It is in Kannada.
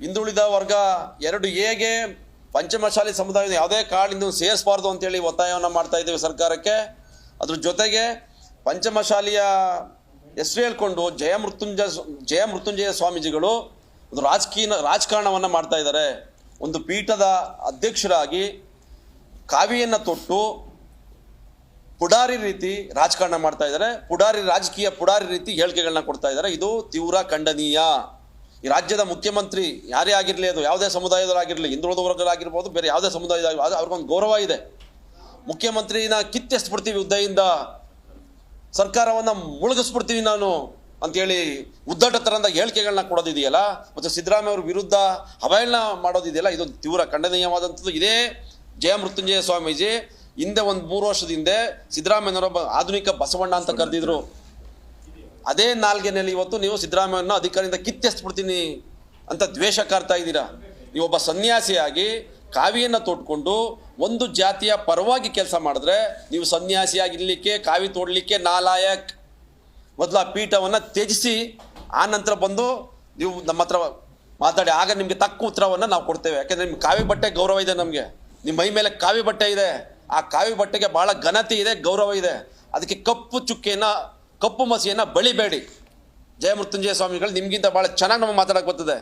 ಹಿಂದುಳಿದ ವರ್ಗ 2A ಪಂಚಮಶಾಲಿ ಸಮುದಾಯದ ಯಾವುದೇ ಕಾರಣದಿಂದ ಸೇರಿಸಬಾರ್ದು ಅಂತೇಳಿ ಒತ್ತಾಯವನ್ನು ಮಾಡ್ತಾ ಇದ್ದೇವೆ ಸರ್ಕಾರಕ್ಕೆ. ಅದ್ರ ಜೊತೆಗೆ ಪಂಚಮಶಾಲಿಯ ಹೆಸರು ಹೇಳ್ಕೊಂಡು ಜಯಮೃತ್ಯುಂಜಯ ಸ್ವಾಮೀಜಿಗಳು ಒಂದು ರಾಜಕಾರಣವನ್ನು ಮಾಡ್ತಾ ಇದ್ದಾರೆ. ಒಂದು ಪೀಠದ ಅಧ್ಯಕ್ಷರಾಗಿ ಕಾವಿಯನ್ನು ತೊಟ್ಟು ಪುಡಾರಿ ರೀತಿ ರಾಜಕಾರಣ ಮಾಡ್ತಾ ಇದ್ದಾರೆ. ರಾಜಕೀಯ ಪುಡಾರಿ ರೀತಿ ಹೇಳಿಕೆಗಳನ್ನ ಕೊಡ್ತಾ ಇದ್ದಾರೆ. ಇದು ತೀವ್ರ ಖಂಡನೀಯ. ಈ ರಾಜ್ಯದ ಮುಖ್ಯಮಂತ್ರಿ ಯಾರೇ ಆಗಿರಲಿ, ಅದು ಯಾವುದೇ ಸಮುದಾಯದವರಾಗಿರಲಿ, ಹಿಂದುಳಿದ ವರ್ಗರಾಗಿರ್ಬೋದು, ಬೇರೆ ಯಾವುದೇ ಸಮುದಾಯದ ಅವ್ರಿಗೊಂದು ಗೌರವ ಇದೆ. ಮುಖ್ಯಮಂತ್ರಿನ ಕಿತ್ತೆಸ್ಬಿಡ್ತೀವಿ ಹುದ್ದೆಯಿಂದ, ಸರ್ಕಾರವನ್ನು ಮುಳುಗಿಸ್ಬಿಡ್ತೀವಿ ನಾನು ಅಂತೇಳಿ ಉದ್ದಟ ಥರದ ಹೇಳಿಕೆಗಳನ್ನ ಕೊಡೋದಿದೆಯಲ್ಲ, ಮತ್ತು ಸಿದ್ದರಾಮಯ್ಯ ಅವ್ರ ವಿರುದ್ಧ ಅವಹೇಳನ ಮಾಡೋದಿದೆಯಲ್ಲ, ಇದು ತೀವ್ರ ಖಂಡನೀಯವಾದಂಥದ್ದು. ಇದೇ ಜಯಮೃತ್ಯುಂಜಯ ಸ್ವಾಮೀಜಿ ಹಿಂದೆ ಒಂದು 3 ವರ್ಷದ ಹಿಂದೆ ಸಿದ್ದರಾಮಯ್ಯನವರ ಆಧುನಿಕ ಬಸವಣ್ಣ ಅಂತ ಕರೆದಿದ್ರು. ಅದೇ ನಾಲ್ಗೆನಲ್ಲಿ ಇವತ್ತು ನೀವು ಸಿದ್ದರಾಮಯ್ಯನ ಅಧಿಕಾರದಿಂದ ಕಿತ್ತೆಸ್ಬಿಡ್ತೀನಿ ಅಂತ ದ್ವೇಷ ಕಾರ್ತಾ ಇದ್ದೀರಾ. ನೀವೊಬ್ಬ ಸನ್ಯಾಸಿಯಾಗಿ ಕಾವಿಯನ್ನು ತೊಟ್ಕೊಂಡು ಒಂದು ಜಾತಿಯ ಪರವಾಗಿ ಕೆಲಸ ಮಾಡಿದ್ರೆ ನೀವು ಸನ್ಯಾಸಿಯಾಗಿರ್ಲಿಕ್ಕೆ, ಕಾವಿ ತೋಡಲಿಕ್ಕೆ ನಾಲಾಯಕ್. ಮೊದಲು ಆ ಪೀಠವನ್ನು ತ್ಯಜಿಸಿ ಆ ನಂತರ ಬಂದು ನೀವು ನಮ್ಮ ಹತ್ರ ಮಾತಾಡಿ, ಆಗ ನಿಮಗೆ ತಕ್ಕ ಉತ್ತರವನ್ನು ನಾವು ಕೊಡ್ತೇವೆ. ಯಾಕೆಂದರೆ ನಿಮ್ಮ ಕಾವಿ ಬಟ್ಟೆ ಗೌರವ ಇದೆ, ನಮಗೆ ನಿಮ್ಮ ಮೈ ಮೇಲೆ ಕಾವಿ ಬಟ್ಟೆ ಇದೆ, ಆ ಕಾವಿ ಬಟ್ಟೆಗೆ ಭಾಳ ಘನತೆ ಇದೆ, ಗೌರವ ಇದೆ. ಅದಕ್ಕೆ ಕಪ್ಪು ಮಸಿಯನ್ನು ಬಳಿಬೇಡಿ. ಜಯಮೃತ್ಯುಂಜಯ ಸ್ವಾಮಿಗಳು ನಿಮಗಿಂತ ಭಾಳ ಚೆನ್ನಾಗಿ ನಮಗೆ ಮಾತಾಡಕ್ಕೆ ಬರ್ತದೆ.